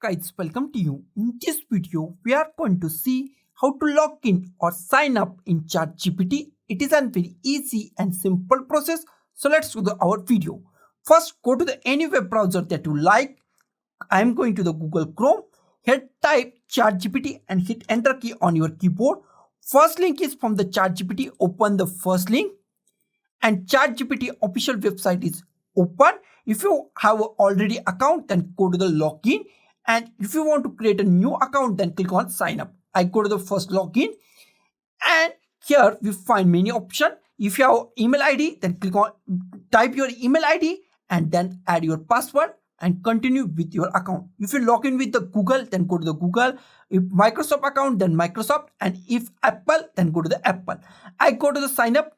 guys, welcome to you. In this video, we are going to see how to log in or sign up in ChatGPT. It is a very easy and simple process. So let's do our video. First, go to any web browser that you like. I am going to the Google Chrome. Here type ChatGPT and hit enter key on your keyboard. First link is from the ChatGPT. Open the first link and ChatGPT official website is open. If you have already account, then go to the login, and if you want to create a new account, then click on sign up. I go to the first login, and here we find many options. If you have email ID, then click on type your email ID and then add your password and continue with your account. If you log in with the Google, then go to the Google. If Microsoft account, then Microsoft, and if Apple, then go to the Apple. I go to the sign up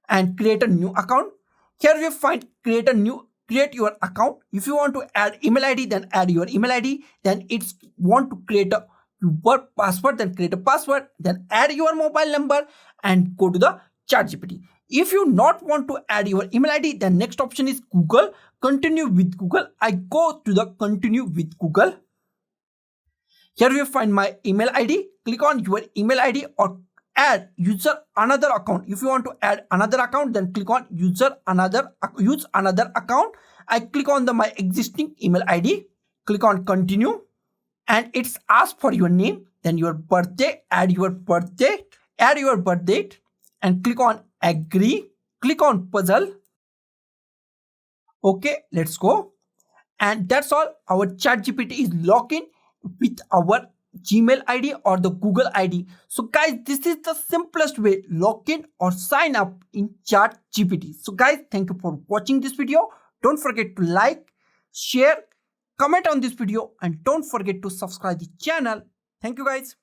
and create a new account. Here we find create your account. If you want to add email ID, then add your email ID. Then it's want to create a your password, then create a password, then add your mobile number and go to the ChatGPT. If you not want to add your email ID, then next option is Google. Continue with Google. I go to the continue with Google. Here we find my email ID. Click on your email ID or add user another account. If you want to add another account, then click on use another account. I click on my existing email ID. Click on continue, and it's asked for your name, then your birthday. Add your birthday date, and click on agree. Click on puzzle. Okay, let's go. And that's all. Our ChatGPT is logged in with our Gmail ID or the Google ID. So guys, this is the simplest way log in or sign up in ChatGPT. So guys, thank you for watching this video. Don't forget to like, share, comment on this video, and don't forget to subscribe the channel. Thank you guys.